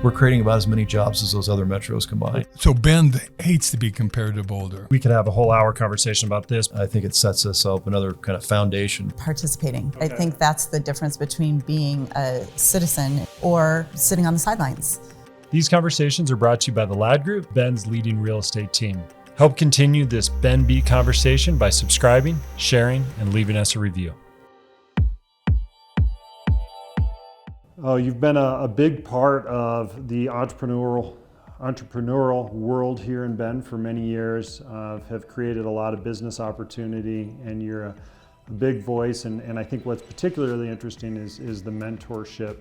We're creating about as many jobs as those other metros combined. So Bend hates to be compared to Boulder. We could have a whole hour conversation about this. I think it sets us up another kind of foundation. Participating. I think that's the difference between being a citizen or sitting on the sidelines. These conversations are brought to you by the Ladd Group, Bend's leading real estate team. Help continue this Bend Beat conversation by subscribing, sharing, and leaving us a review. Oh, you've been a big part of the entrepreneurial world here in Bend for many years, have created a lot of business opportunity, and you're a big voice. And I think what's particularly interesting is the mentorship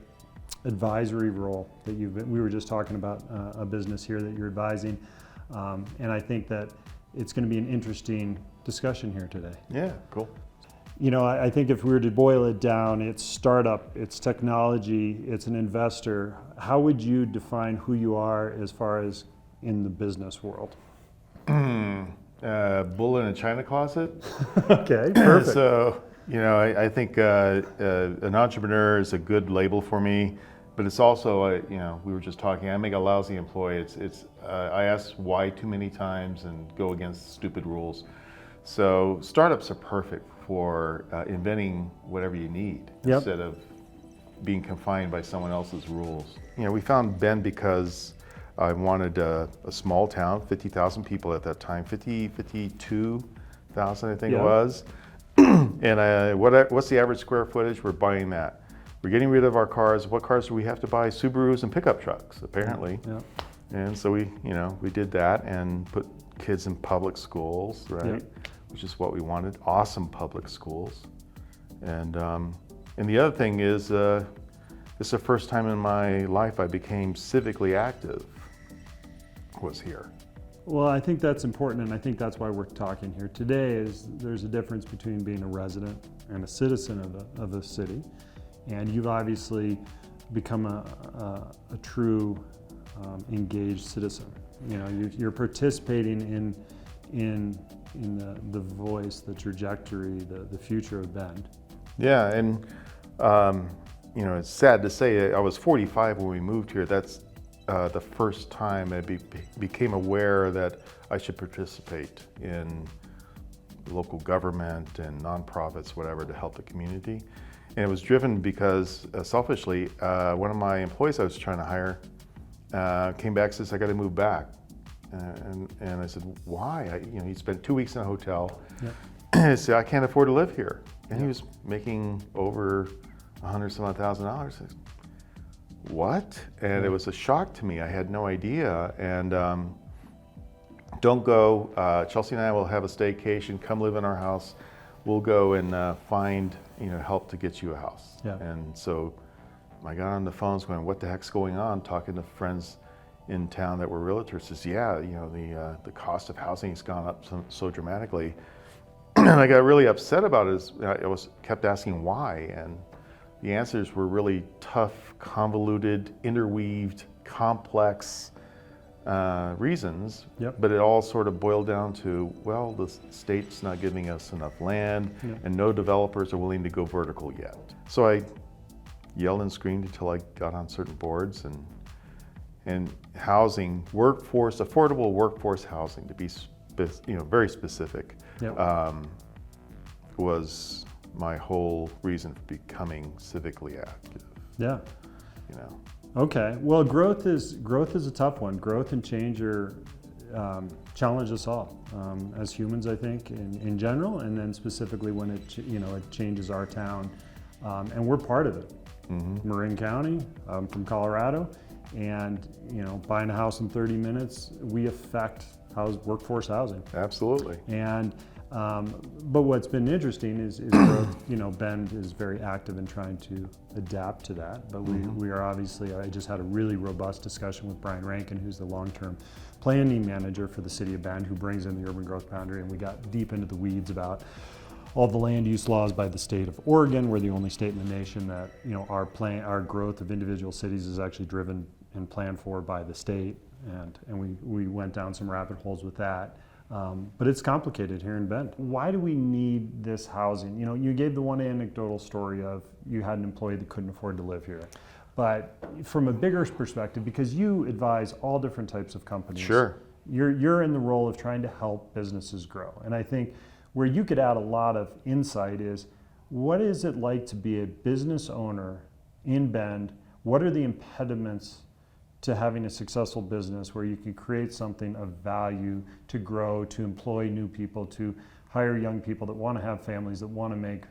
advisory role that we were just talking about a business here that you're advising. And I think that it's going to be an interesting discussion here today. Yeah, cool. You know, I think if we were to boil it down, it's startup, it's technology, it's an investor. How would you define who you are as far as in the business world? Bull in a china closet. Okay, perfect. So, you know, I think an entrepreneur is a good label for me, but it's also, you know, we were just talking, I make a lousy employee. I ask why too many times and go against stupid rules. So startups are perfect for inventing whatever you need instead of being confined by someone else's rules. You know, we found Bend because I wanted a small town, 50,000 people at that time, 52,000 I think it was. And what's the average square footage? We're buying that. We're getting rid of our cars. What cars do we have to buy? Subarus and pickup trucks, apparently. Yeah. And so we did that and put kids in public schools, right? Which is what we wanted, awesome public schools. And the other thing is, this is the first time in my life I became civically active, was here. Well, I think that's important, and I think that's why we're talking here today. Is there's a difference between being a resident and a citizen of a city, and you've obviously become a true engaged citizen. You know, you're participating in the voice, the trajectory, the future of Bend. Yeah, and you know, it's sad to say I was 45 when we moved here. That's the first time I became aware that I should participate in local government and nonprofits, whatever, to help the community. And it was driven because, selfishly, one of my employees I was trying to hire came back and says, I got to move back. And I said, why? He spent 2 weeks in a hotel. I said, I can't afford to live here. And he was making over $100,000. What? And it was a shock to me. I had no idea. And don't go. Chelsea and I will have a staycation. Come live in our house. We'll go and find help to get you a house. Yeah. And so I got on the phones going, what the heck's going on? Talking to friends in town that were realtors. Says, yeah, the cost of housing has gone up so dramatically. And I got really upset about it. I kept asking why, and the answers were really tough, convoluted, interweaved, complex reasons. Yep. But it all sort of boiled down to, well, the state's not giving us enough land, and no developers are willing to go vertical yet. So I yelled and screamed until I got on certain boards, and housing, workforce, affordable workforce housing, to be very specific, was my whole reason for becoming civically active. Yeah. Okay. Well, growth is a tough one. Growth and change challenge us all as humans, I think, in general, and then specifically when it changes our town, and we're part of it. Mm-hmm. Marin County, from Colorado. And buying a house in 30 minutes, we affect workforce housing. Absolutely. And but what's been interesting is growth. Bend is very active in trying to adapt to that. But we are obviously. I just had a really robust discussion with Brian Rankin, who's the long-term planning manager for the city of Bend, who brings in the urban growth boundary, and we got deep into the weeds about all the land use laws by the state of Oregon. We're the only state in the nation that our growth of individual cities is actually driven and planned for by the state, and we went down some rabbit holes with that. But it's complicated here in Bend. Why do we need this housing? You gave the one anecdotal story of you had an employee that couldn't afford to live here. But from a bigger perspective, because you advise all different types of companies, Sure. you're in the role of trying to help businesses grow. And I think where you could add a lot of insight is, what is it like to be a business owner in Bend? What are the impediments to having a successful business where you can create something of value, to grow, to employ new people, to hire young people that want to have families, that want to make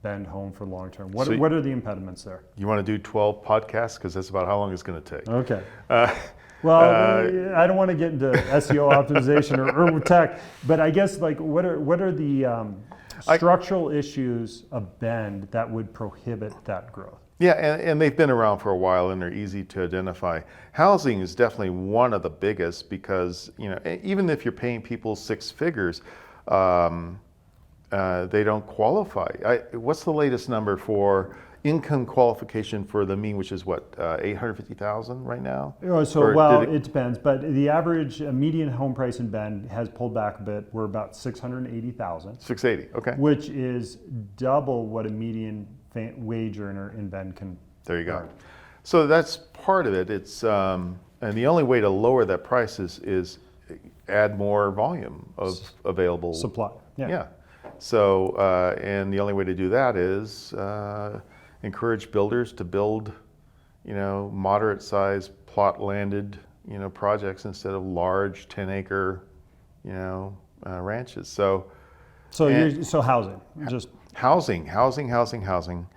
Bend home for long term? What are the impediments there? You want to do 12 podcasts? Because that's about how long it's going to take. Okay. Well, I don't want to get into SEO optimization or tech, but I guess like what are the structural issues of Bend that would prohibit that growth? Yeah, and they've been around for a while and they're easy to identify. Housing is definitely one of the biggest because, you know, even if you're paying people six figures, they don't qualify. What's the latest number for income qualification for the mean, which is what, 850,000 right now? It depends, but the average median home price in Bend has pulled back a bit. We're about 680,000. 680, okay. Which is double what a median wage earner in Bend can. There you go. earn. So that's part of it. It's and the only way to lower that price is add more volume of available Supply. Yeah. So and the only way to do that is encourage builders to build, you know, moderate-sized plot-landed, you know, projects instead of large 10-acre, you know, ranches. So housing, just housing.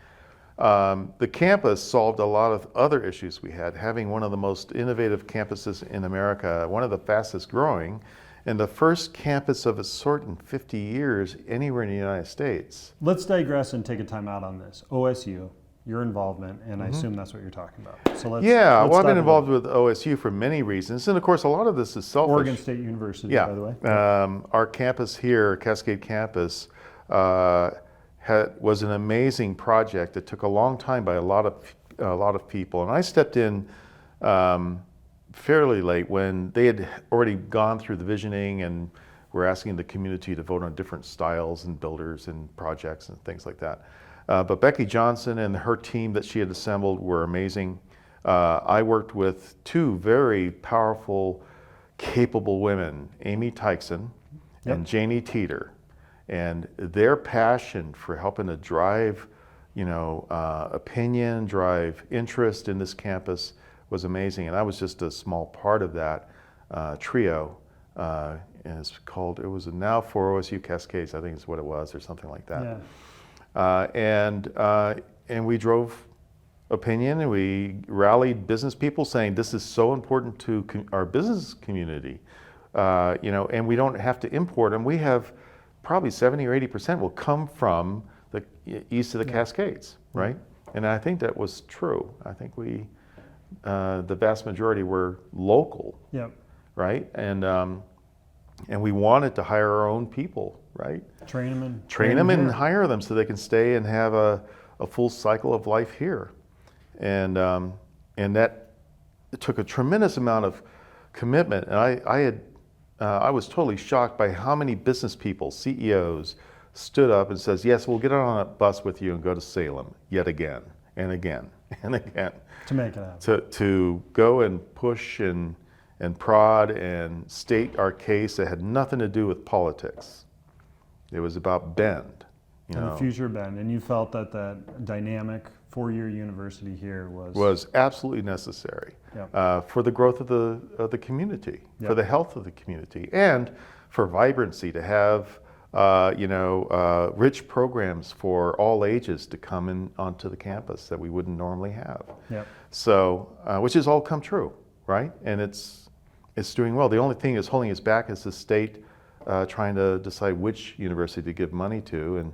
The campus solved a lot of other issues we had, having one of the most innovative campuses in America, one of the fastest growing, and the first campus of its sort in 50 years anywhere in the United States. Let's digress and take a time out on this. OSU, your involvement, and I assume that's what you're talking about. So let's I've been dive involved with OSU for many reasons, and of course a lot of this is selfish. Oregon State University, by the way. Our campus here, Cascade Campus, was an amazing project. It took a long time by a lot of people, and I stepped in fairly late when they had already gone through the visioning and were asking the community to vote on different styles and builders and projects and things like that. But Becky Johnson and her team that she had assembled were amazing. I worked with two very powerful, capable women, Amy Tykson and Janie Teeter. And their passion for helping to drive, you know, opinion, drive interest in this campus was amazing. And I was just a small part of that trio. And it was now for OSU Cascades, I think is what it was, or something like that. Yeah. And we drove opinion, and we rallied business people saying this is so important to our business community, you know, and we don't have to import them. We have probably 70 or 80% will come from the east of the Cascades, right? And I think that was true. I think the vast majority were local, right? And we wanted to hire our own people, right? Train them and hire them so they can stay and have a full cycle of life here. And that took a tremendous amount of commitment. And I was totally shocked by how many business people, CEOs, stood up and says, yes, we'll get on a bus with you and go to Salem yet again and again and again. To make it happen. To go and push and prod and state our case that had nothing to do with politics. It was about Bend. And the future of Bend. And you felt that dynamic four-year university here was absolutely necessary for the growth of the community, for the health of the community, and for vibrancy, to have rich programs for all ages to come in onto the campus that we wouldn't normally have. So, which has all come true, right? And it's doing well. The only thing that's holding us back is the state trying to decide which university to give money to, and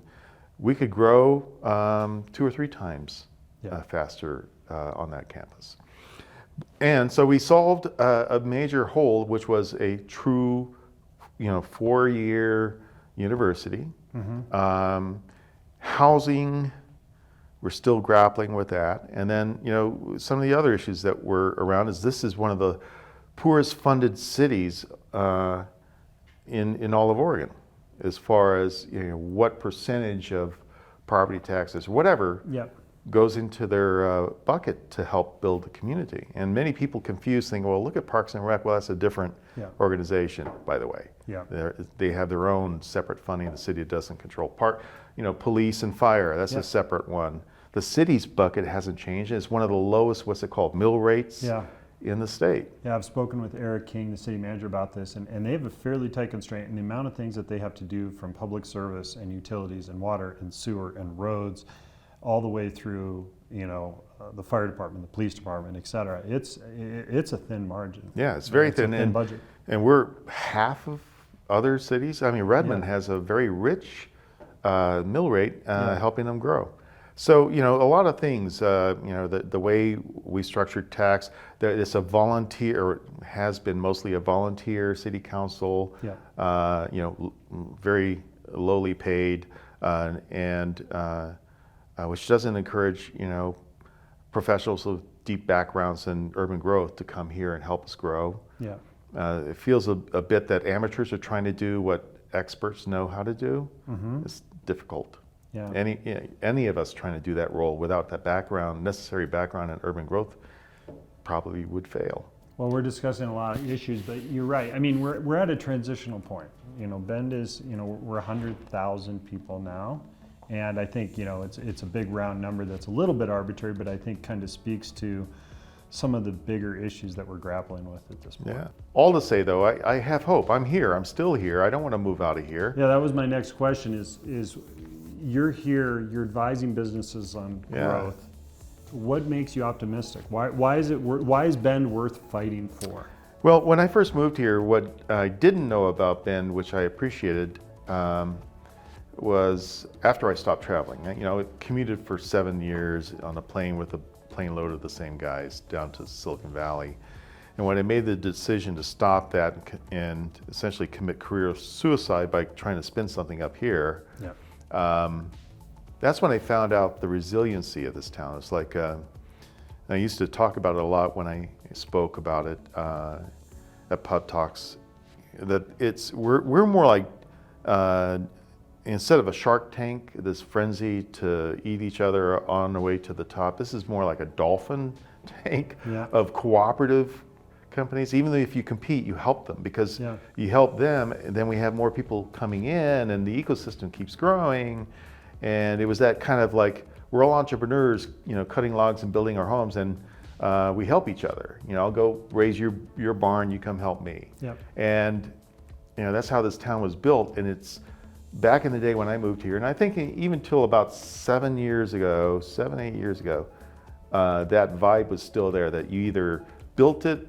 we could grow 2 or 3 times faster on that campus. And so we solved a major hole, which was a true, 4-year university. Housing, we're still grappling with that. And then, some of the other issues that were around is this is one of the poorest funded cities in all of Oregon, as far as what percentage of property taxes, whatever, goes into their bucket to help build the community. And many people confuse, think, well, look at Parks and Rec. Well, that's a different organization, by the way. Yeah. They have their own separate funding. The city doesn't control police and fire. That's a separate one. The city's bucket hasn't changed. It's one of the lowest, what's it called, mill rates in the state. Yeah, I've spoken with Eric King, the city manager, about this, and they have a fairly tight constraint in the amount of things that they have to do, from public service and utilities and water and sewer and roads, all the way through, the fire department, the police department, et cetera. It's a thin margin. Yeah, it's very thin. A thin budget. And we're half of other cities. I mean, Redmond has a very rich mill rate helping them grow. So, a lot of things, the way we structured tax, it's a volunteer, or has been mostly a volunteer city council, very lowly paid, and which doesn't encourage, professionals with deep backgrounds in urban growth to come here and help us grow. Yeah. It feels a bit that amateurs are trying to do what experts know how to do. It's difficult. Yeah. Any of us trying to do that role without that necessary background in urban growth, probably would fail. Well, we're discussing a lot of issues, but you're right. I mean, we're at a transitional point. Bend is, we're 100,000 people now, and I think it's a big round number that's a little bit arbitrary, but I think kind of speaks to some of the bigger issues that we're grappling with at this point. Yeah. All to say though, I have hope. I'm here. I'm still here. I don't want to move out of here. Yeah, that was my next question. Is you're here, you're advising businesses on growth. What makes you optimistic? Why is Bend worth fighting for? Well, when I first moved here, what I didn't know about Bend, which I appreciated, was after I stopped traveling. I commuted for 7 years on a plane with a plane load of the same guys down to Silicon Valley. And when I made the decision to stop that and essentially commit career suicide by trying to spin something up here, that's when I found out the resiliency of this town. It's like, I used to talk about it a lot when I spoke about it at pub talks, that we're more like, instead of a Shark Tank, this frenzy to eat each other on the way to the top, this is more like a dolphin tank of cooperative companies. Even though if you compete, you help them, because you help them, and then we have more people coming in, and the ecosystem keeps growing. And it was that kind of like, we're all entrepreneurs, cutting logs and building our homes, and we help each other. I'll go raise your barn, you come help me. And that's how this town was built. And it's back in the day when I moved here, and I think even till about 7, 8 years ago, that vibe was still there, that you either built it,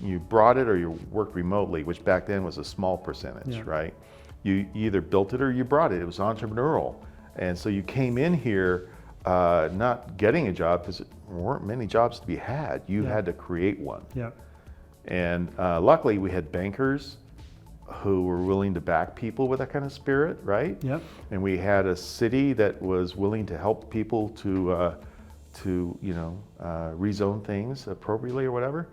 you brought it, or you worked remotely, which back then was a small percentage, right? You either built it or you brought it. It was entrepreneurial. And so you came in here not getting a job, because there weren't many jobs to be had. You had to create one. And luckily we had bankers who were willing to back people with that kind of spirit, right? And we had a city that was willing to help people to rezone things appropriately or whatever.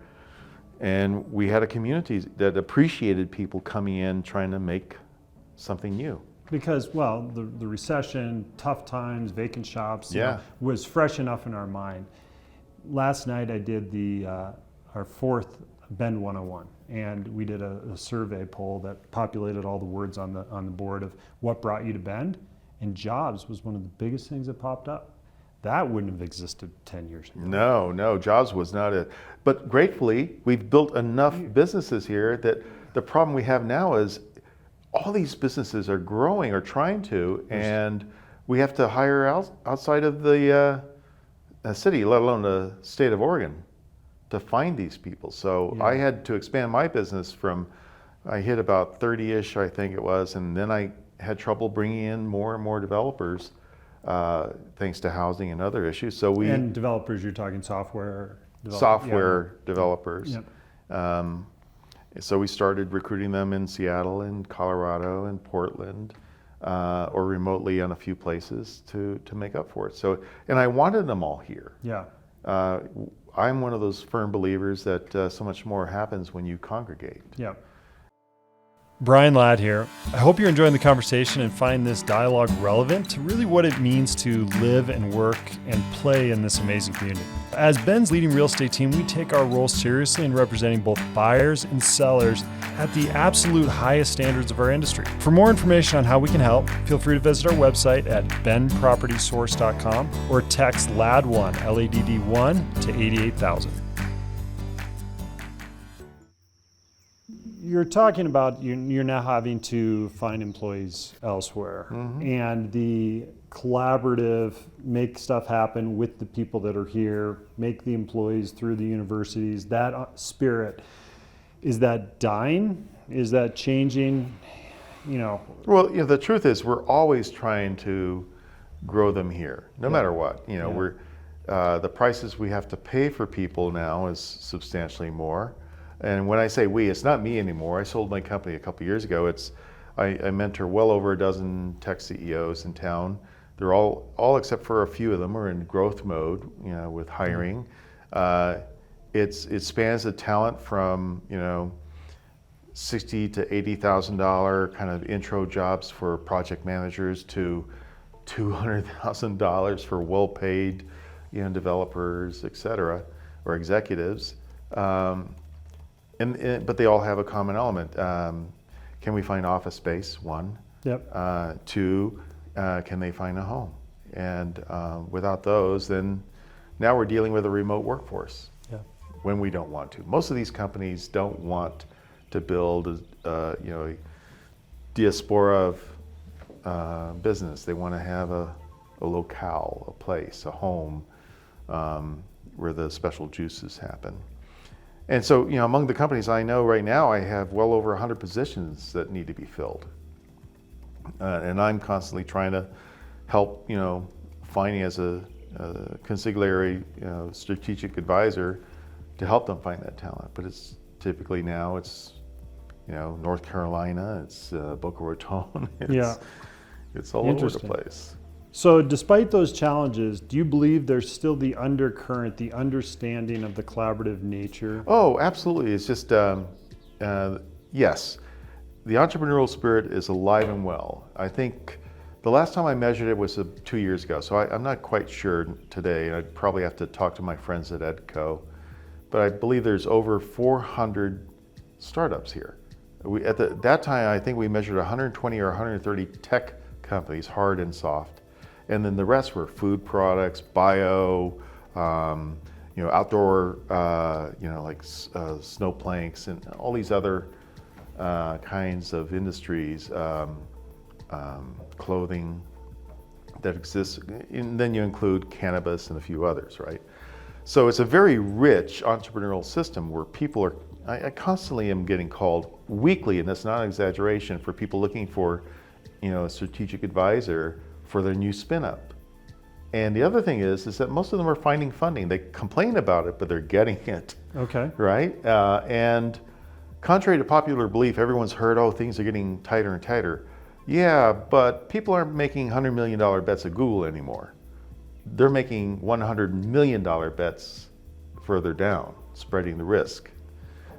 And we had a community that appreciated people coming in trying to make something new. Because, well, the recession, tough times, vacant shops, was fresh enough in our mind. Last night I did our 4th Bend 101, and we did a survey poll that populated all the words on the board of what brought you to Bend, and jobs was one of the biggest things that popped up. That wouldn't have existed 10 years ago. No, jobs was not it. But gratefully, we've built enough businesses here that the problem we have now is all these businesses are growing or trying to, and we have to hire outside of the city, let alone the state of Oregon, to find these people. So I had to expand my business I hit about 30-ish, I think it was, and then I had trouble bringing in more and more developers, thanks to housing and other issues. And developers, you're talking software developers. So we started recruiting them in Seattle and Colorado and Portland, or remotely on a few places to make up for it. So, and I wanted them all here. I'm one of those firm believers that so much more happens when you congregate. Brian Ladd here. I hope you're enjoying the conversation and find this dialogue relevant to really what it means to live and work and play in this amazing community. As Ben's leading real estate team, we take our role seriously in representing both buyers and sellers at the absolute highest standards of our industry. For more information on how we can help, feel free to visit our website at benpropertysource.com or text LADD1, LADD1 to 88,000. You're talking about you're now having to find employees elsewhere, and the collaborative, make stuff happen with the people that are here, make the employees through the universities, that spirit, is that dying? Is that changing? Well, the truth is we're always trying to grow them here, no matter what. We're the prices we have to pay for people now is substantially more. And when I say we, it's not me anymore. I sold my company a couple years ago. I mentor well over a dozen tech CEOs in town. They're all except for a few of them are in growth mode, with hiring. It spans the talent from $60,000 to $80,000 kind of intro jobs for project managers to $200,000 for well-paid, developers, et cetera, or executives. But they all have a common element. Can we find office space? One. Yep. Two, can they find a home? And without those, then now we're dealing with a remote workforce. Yeah. When we don't want to. Most of these companies don't want to build a diaspora of business. They want to have a locale, a place, a home where the special juices happen. And so, among the companies I know right now, I have well over 100 positions that need to be filled. And I'm constantly trying to help, finding as a consigliere, strategic advisor to help them find that talent. But it's typically now it's, North Carolina, it's Boca Raton, it's all over the place. So despite those challenges, do you believe there's still the undercurrent, the understanding of the collaborative nature? Oh, absolutely. It's just, yes, the entrepreneurial spirit is alive and well. I think the last time I measured it was 2 years ago, so I'm not quite sure today. I'd probably have to talk to my friends at EDCO, but I believe there's over 400 startups here. That time, I think we measured 120 or 130 tech companies, hard and soft. And then the rest were food products, bio, outdoor, like snow planks and all these other kinds of industries, clothing that exists. And then you include cannabis and a few others, right? So it's a very rich entrepreneurial system where people are, I constantly am getting called weekly, and that's not an exaggeration, for people looking for, a strategic advisor for their new spin up. And the other thing is that most of them are finding funding. They complain about it, but they're getting it. Okay. Right? And contrary to popular belief, everyone's heard, things are getting tighter and tighter. Yeah, but people aren't making $100 million bets at Google anymore. They're making $100 million bets further down, spreading the risk.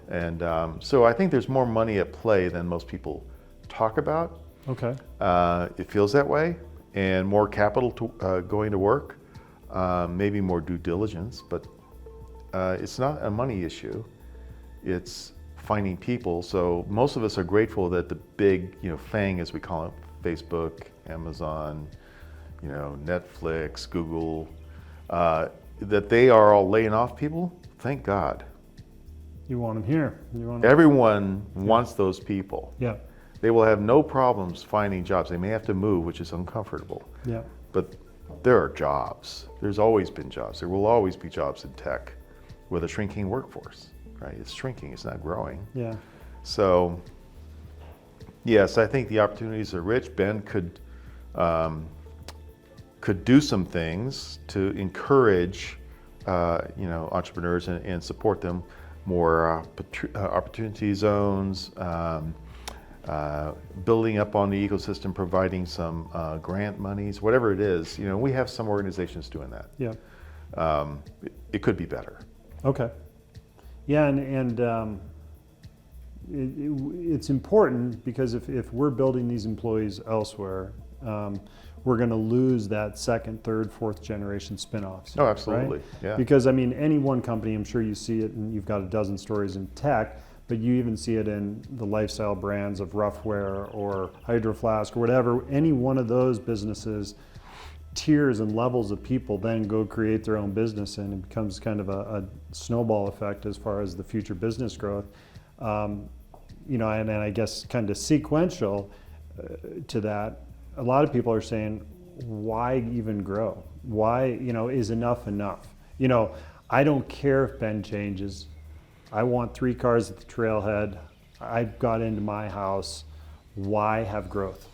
And so I think there's more money at play than most people talk about. Okay. It feels that way. And more capital going to work, maybe more due diligence, but it's not a money issue. It's finding people. So most of us are grateful that the big, FANG, as we call it, Facebook, Amazon, Netflix, Google, that they are all laying off people. Thank God. You want them here. Everyone wants those people. Yeah. They will have no problems finding jobs. They may have to move, which is uncomfortable. Yeah. But there are jobs. There's always been jobs. There will always be jobs in tech with a shrinking workforce, right? It's shrinking, it's not growing. Yeah. So, yes, I think the opportunities are rich. Ben could do some things to encourage, entrepreneurs and support them. More opportunity zones, building up on the ecosystem, providing some grant monies, whatever it is. We have some organizations doing that. Yeah. It could be better. Okay. Yeah, and it's important because if we're building these employees elsewhere, we're going to lose that second, third, fourth generation spinoffs. Oh, absolutely. Right? Yeah. Because I mean, any one company, I'm sure you see it, and you've got a dozen stories in tech, but you even see it in the lifestyle brands of Roughwear or Hydro Flask or whatever. Any one of those businesses, tiers and levels of people then go create their own business, and it becomes kind of a snowball effect as far as the future business growth. You know, and I guess kind of sequential to that, a lot of people are saying, why even grow? Why, you know, is enough enough? You know, I don't care if Ben changes. I want 3 cars at the trailhead. I've got into my house. Why have growth?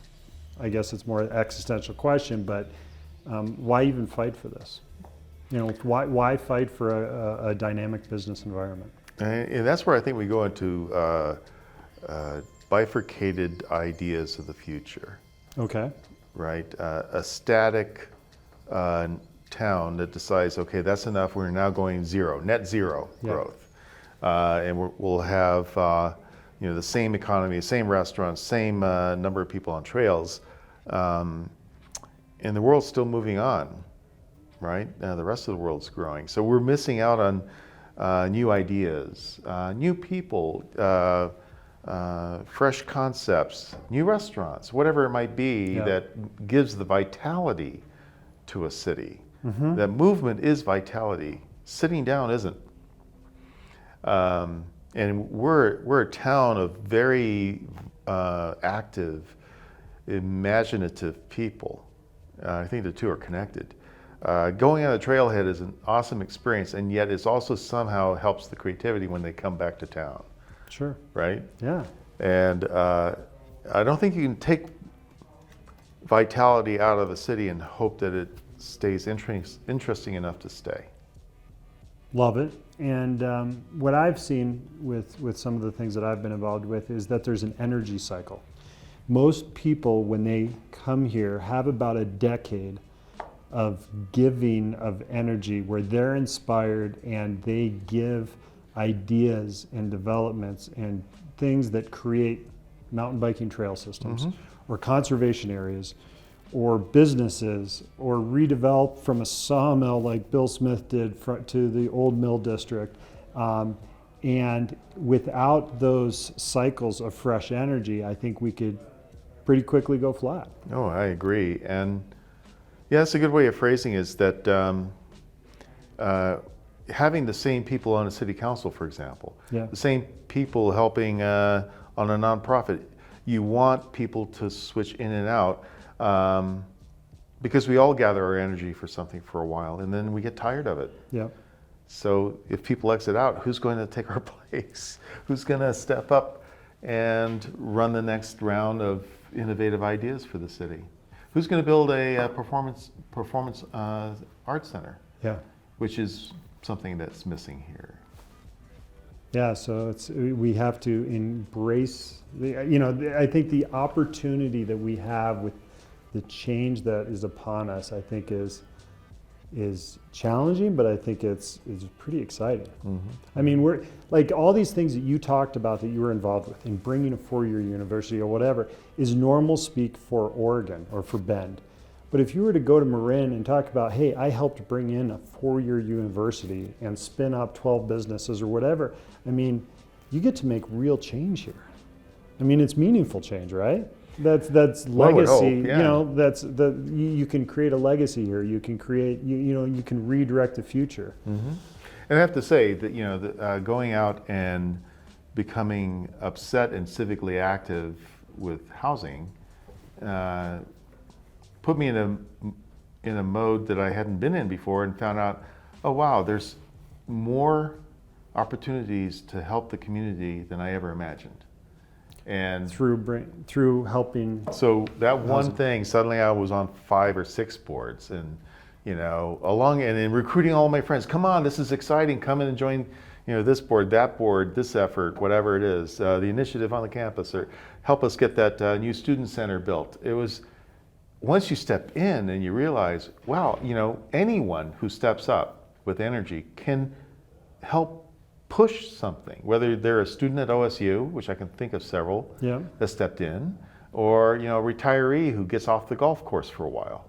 I guess it's more an existential question, but why even fight for this? You know, why fight for a dynamic business environment? And that's where I think we go into bifurcated ideas of the future. Okay. Right? A static town that decides, okay, that's enough. We're now going zero, net zero growth. And we'll have you know, the same economy, same restaurants, same number of people on trails. And the world's still moving on, right? The rest of the world's growing. So we're missing out on new ideas, new people, fresh concepts, new restaurants, whatever it might be that gives the vitality to a city. Mm-hmm. That movement is vitality. Sitting down isn't. And we're a town of very active, imaginative people. I think the two are connected. Going on a trailhead is an awesome experience, and yet it's also somehow helps the creativity when they come back to town. Sure. Right? Yeah. And I don't think you can take vitality out of a city and hope that it stays interesting enough to stay. Love it. And what I've seen with some of the things that I've been involved with is that there's an energy cycle. Most people, when they come here, have about a decade of giving of energy where they're inspired and they give ideas and developments and things that create mountain biking trail systems or conservation areas or businesses or redevelop from a sawmill like Bill Smith did to the old mill district. And without those cycles of fresh energy, I think we could pretty quickly go flat. Oh, I agree. And yeah, that's a good way of phrasing is that having the same people on a city council, for example, the same people helping on a nonprofit, you want people to switch in and out because we all gather our energy for something for a while and then we get tired of it. Yeah. So if people exit out, who's going to take our place? Who's going to step up and run the next round of innovative ideas for the city? Who's going to build a performance arts center? Yeah. Which is something that's missing here. Yeah, so we have to embrace I think the opportunity that we have with the change that is upon us, I think is challenging, but I think it's pretty exciting. Mm-hmm. I mean, we're like all these things that you talked about that you were involved with in bringing a 4-year university or whatever is normal speak for Oregon or for Bend. But if you were to go to Marin and talk about, hey, I helped bring in a 4-year university and spin up 12 businesses or whatever, I mean, you get to make real change here. I mean, it's meaningful change, right? That's legacy. Hope, yeah. You can create a legacy here. You can create, you can redirect the future. Mm-hmm. And I have to say that going out and becoming upset and civically active with housing put me in a mode that I hadn't been in before, and found out, oh wow, there's more opportunities to help the community than I ever imagined. And through helping. So that one thing, suddenly I was on 5 or 6 boards, and and recruiting all my friends. Come on, this is exciting. Come in and join, this board, that board, this effort, whatever it is, the initiative on the campus, or help us get that new student center built. It was once you step in and you realize, wow, anyone who steps up with energy can help push something, whether they're a student at OSU, which I can think of several Yeah. that stepped in, or a retiree who gets off the golf course for a while.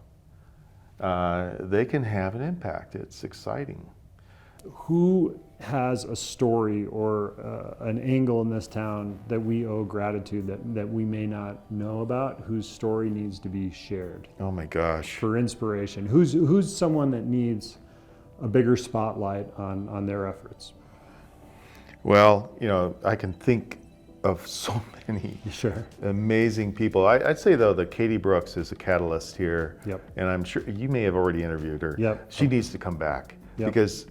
They can have an impact. It's exciting. Who has a story or an angle in this town that we owe gratitude that we may not know about, whose story needs to be shared Oh my gosh. for inspiration? Who's someone that needs a bigger spotlight on their efforts? Well, I can think of so many Sure. amazing people. I'd say though that Katie Brooks is a catalyst here. Yep. And I'm sure you may have already interviewed her. Yep. She needs to come back Yep. because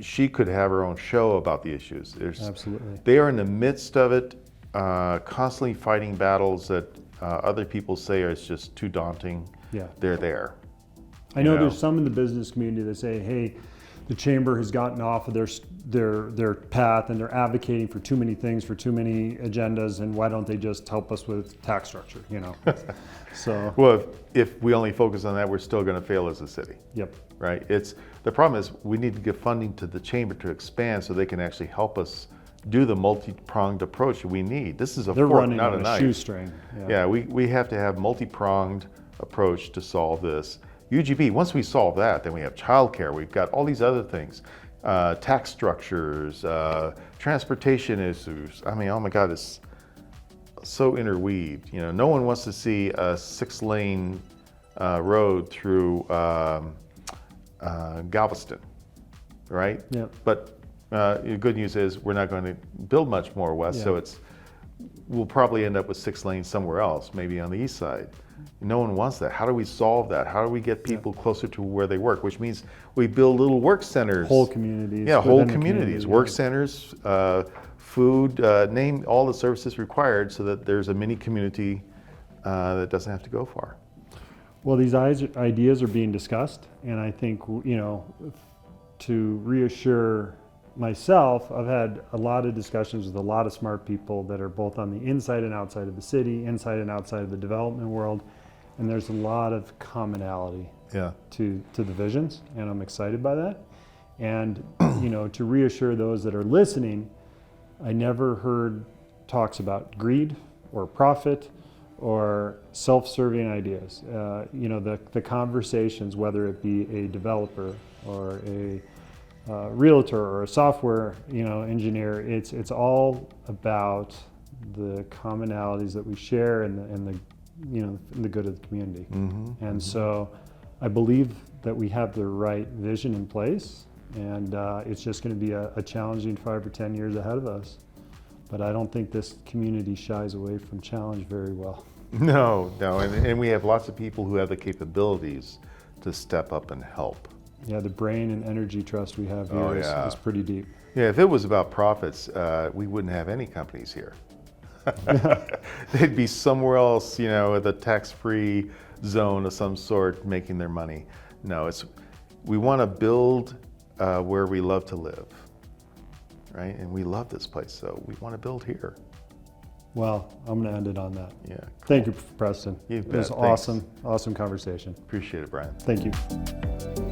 she could have her own show about the issues. Absolutely. They are in the midst of it, constantly fighting battles that other people say are just too daunting. Yeah. They're there. I know You know? there's some in the business community that say, hey, the chamber has gotten off of their path and they're advocating for too many things, for too many agendas, and why don't they just help us with tax structure, So, Well, if we only focus on that, we're still going to fail as a city. yep. Right? The problem is we need to give funding to the chamber to expand so they can actually help us do the multi-pronged approach we need. This is a They're fork, running not on a a knife. shoestring. Yeah, we have to have multi-pronged approach to solve this. UGB, once we solve that, then we have childcare. We've got all these other things, tax structures, transportation issues. I mean, oh my God, it's so interweaved. No one wants to see a 6-lane road through Galveston, right? Yep. But the good news is we're not going to build much more west, Yeah. so we'll probably end up with 6 lanes somewhere else, maybe on the east side. No one wants that. How do we solve that? How do we get people closer to where they work? Which means we build little work centers. Whole communities. Yeah, whole within the communities, community, work yeah. centers, food, name all the services required so that there's a mini community that doesn't have to go far. Well, these ideas are being discussed, and I think, to reassure myself, I've had a lot of discussions with a lot of smart people that are both on the inside and outside of the city, inside and outside of the development world, and there's a lot of commonality Yeah. to the visions, and I'm excited by that. And, to reassure those that are listening, I never heard talks about greed or profit or self-serving ideas. The conversations, whether it be a developer or a realtor or a software, engineer, it's all about the commonalities that we share and the good of the community. And so I believe that we have the right vision in place, and it's just going to be a challenging 5 or 10 years ahead of us. But I don't think this community shies away from challenge very well. No, and we have lots of people who have the capabilities to step up and help. Yeah, the brain and energy trust we have here is pretty deep. Yeah, if it was about profits, we wouldn't have any companies here. They'd be somewhere else, with a tax-free zone of some sort, making their money. No, we want to build where we love to live, right? And we love this place, so we want to build here. Well, I'm going to end it on that. Yeah. Thank you, Preston. You It was bet. Thanks. awesome conversation. Appreciate it, Brian. Thank you.